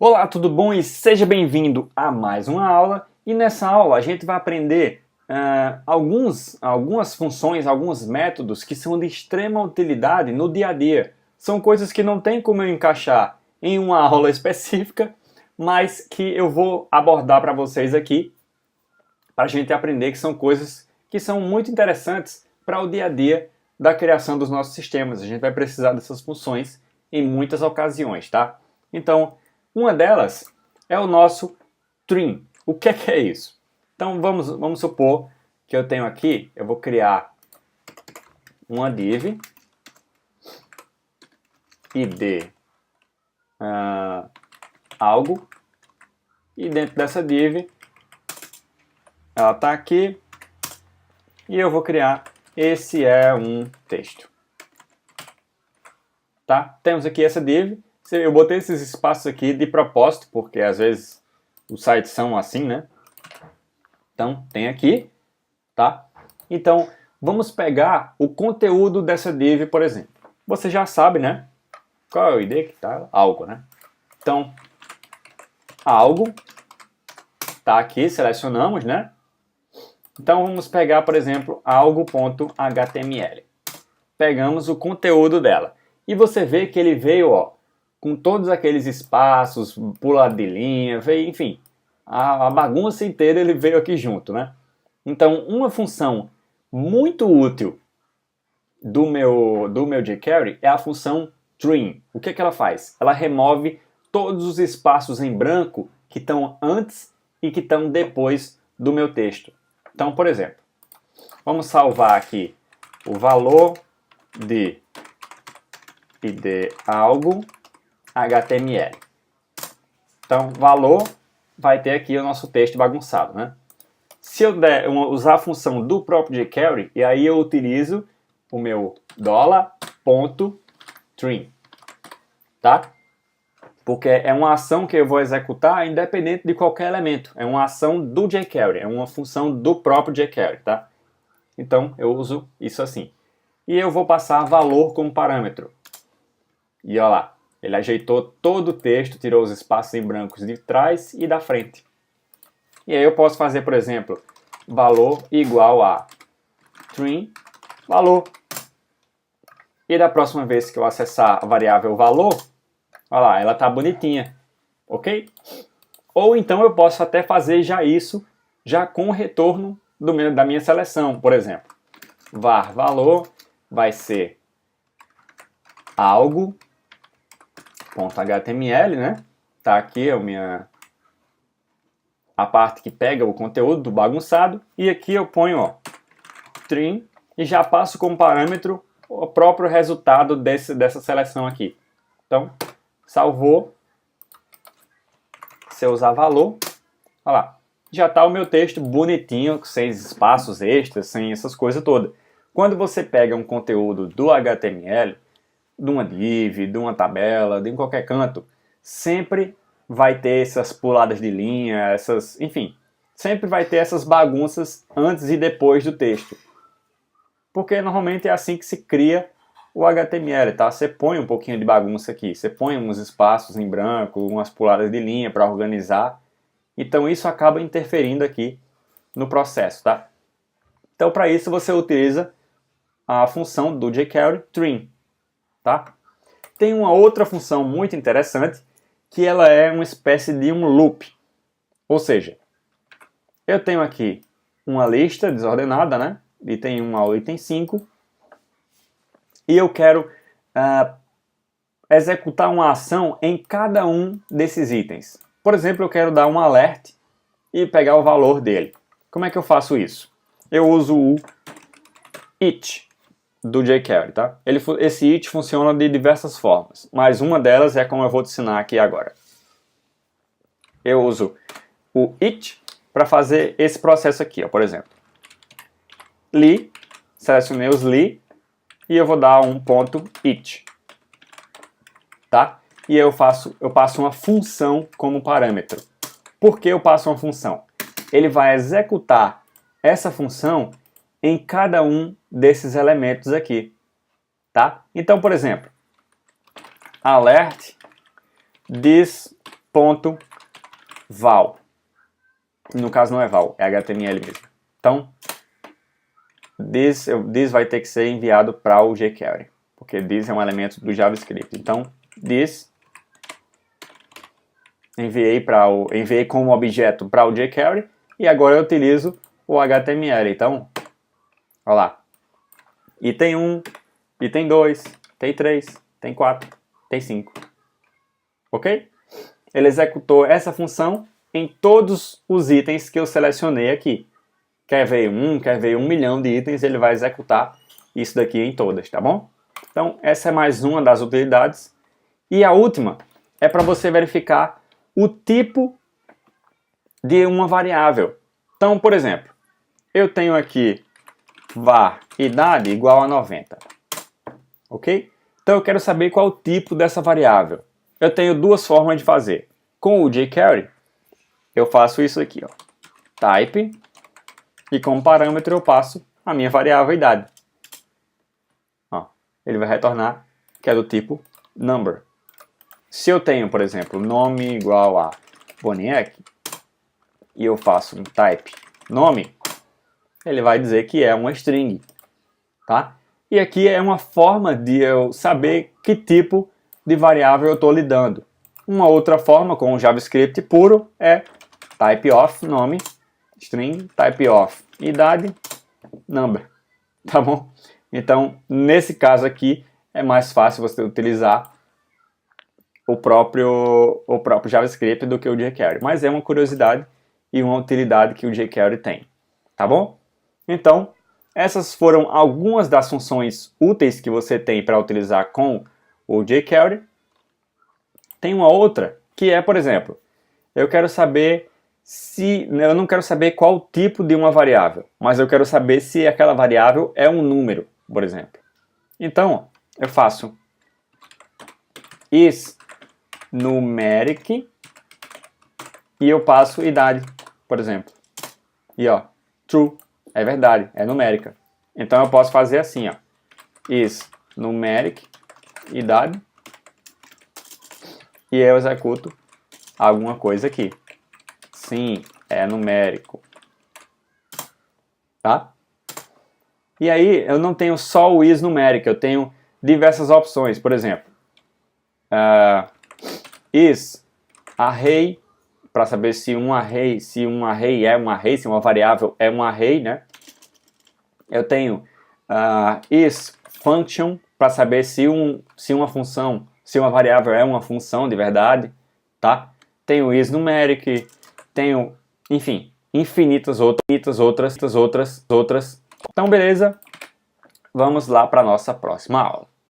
Olá, tudo bom? E seja bem-vindo a mais uma aula. E nessa aula a gente vai aprender algumas funções, alguns métodos que são de extrema utilidade no dia a dia. São coisas que não tem como eu encaixar em uma aula específica, mas que eu vou abordar para vocês aqui, para a gente aprender que são coisas que são muito interessantes para o dia a dia da criação dos nossos sistemas. A gente vai precisar dessas funções em muitas ocasiões, tá? Então, uma delas é o nosso trim. O que é isso? Então vamos supor que eu tenho aqui, eu vou criar uma div id algo, e dentro dessa div ela está aqui e eu vou criar esse é um texto. Tá? Temos aqui essa div. Eu botei esses espaços aqui de propósito, porque às vezes os sites são assim, né? Então, tem aqui, tá? Então, vamos pegar o conteúdo dessa div, por exemplo. Você já sabe, né? Qual é o ID que tá? Algo, né? Então, algo tá aqui, selecionamos, né? Então, vamos pegar, por exemplo, algo.html. Pegamos o conteúdo dela. E você vê que ele veio, ó, com todos aqueles espaços, pulado de linha, veio, enfim, a bagunça inteira ele veio aqui junto, né? Então, uma função muito útil do meu jQuery é a função trim. O que ela faz? Ela remove todos os espaços em branco que estão antes e que estão depois do meu texto. Então, por exemplo, vamos salvar aqui o valor de algo HTML. Então, valor vai ter aqui o nosso texto bagunçado, né? Se eu usar a função do próprio jQuery, e aí eu utilizo o meu $.trim, tá? Porque é uma ação que eu vou executar independente de qualquer elemento. É uma ação do jQuery, é uma função do próprio jQuery, tá? Então, eu uso isso assim. E eu vou passar valor como parâmetro. E olha lá. Ele ajeitou todo o texto, tirou os espaços em brancos de trás e da frente. E aí eu posso fazer, por exemplo, valor igual a trim valor. E da próxima vez que eu acessar a variável valor, olha lá, ela está bonitinha, ok? Ou então eu posso até fazer já isso, já com o retorno da minha seleção, por exemplo. Var valor vai ser algo .html, né? Tá aqui a parte que pega o conteúdo do bagunçado, e aqui eu ponho, ó, trim, e já passo como parâmetro o próprio resultado dessa seleção aqui. Então, salvou. Se eu usar valor, olha lá, já está o meu texto bonitinho, sem espaços extras, sem essas coisas todas. Quando você pega um conteúdo do HTML, de uma div, de uma tabela, de qualquer canto, sempre vai ter essas puladas de linha, enfim, sempre vai ter essas bagunças antes e depois do texto. Porque normalmente é assim que se cria o HTML, tá? Você põe um pouquinho de bagunça aqui, você põe uns espaços em branco, umas puladas de linha para organizar. Então isso acaba interferindo aqui no processo, tá? Então para isso você utiliza a função do jQuery trim. Tá? Tem uma outra função muito interessante, que ela é uma espécie de um loop. Ou seja, eu tenho aqui uma lista desordenada, né? Item 1 ao item 5, e eu quero executar uma ação em cada um desses itens. Por exemplo, eu quero dar um alert e pegar o valor dele. Como é que eu faço isso? Eu uso o each do jQuery, tá? Esse each funciona de diversas formas, mas uma delas é como eu vou te ensinar aqui agora. Eu uso o each para fazer esse processo aqui, ó, por exemplo. Li, selecionei os li, e eu vou dar um ponto each, tá? E eu passo uma função como parâmetro. Por que eu passo uma função? Ele vai executar essa função em cada um desses elementos aqui, tá? Então, por exemplo, alert this ponto val. No caso não é val, é HTML mesmo. Então, this vai ter que ser enviado para o jQuery, porque this é um elemento do JavaScript. Então, this enviei como objeto para o jQuery e agora eu utilizo o HTML. Então, olha lá. Item 1, item 2, item 3, item 4, item 5. Ok? Ele executou essa função em todos os itens que eu selecionei aqui. Quer ver quer ver 1 milhão de itens, ele vai executar isso daqui em todas, tá bom? Então, essa é mais uma das utilidades. E a última é para você verificar o tipo de uma variável. Então, por exemplo, eu tenho aqui var idade igual a 90. Ok? Então, eu quero saber qual o tipo dessa variável. Eu tenho duas formas de fazer. Com o jQuery, eu faço isso aqui, ó. Type, e como parâmetro eu passo a minha variável idade. Ó, ele vai retornar que é do tipo number. Se eu tenho, por exemplo, nome igual a Boniek, e eu faço um type nome, ele vai dizer que é uma string, tá? E aqui é uma forma de eu saber que tipo de variável eu estou lidando. Uma outra forma com o JavaScript puro é type of nome, string, type of idade, number, tá bom? Então, nesse caso aqui, é mais fácil você utilizar o próprio JavaScript do que o jQuery. Mas é uma curiosidade e uma utilidade que o jQuery tem, tá bom? Então, essas foram algumas das funções úteis que você tem para utilizar com o jQuery. Tem uma outra que é, por exemplo, eu não quero saber qual o tipo de uma variável, mas eu quero saber se aquela variável é um número, por exemplo. Então, eu faço is numeric e eu passo idade, por exemplo. E ó, true, é verdade, é numérica. Então eu posso fazer assim, ó, is numeric idade e eu executo alguma coisa aqui. Sim, é numérico. Tá? E aí eu não tenho só o is numérico, eu tenho diversas opções. Por exemplo, is array, para saber se um array é um array, se uma variável é um array, né? Eu tenho is function, para saber se uma variável é uma função de verdade, tá? Tenho is numeric, tenho, enfim, infinitas outras. Então, beleza? Vamos lá para a nossa próxima aula.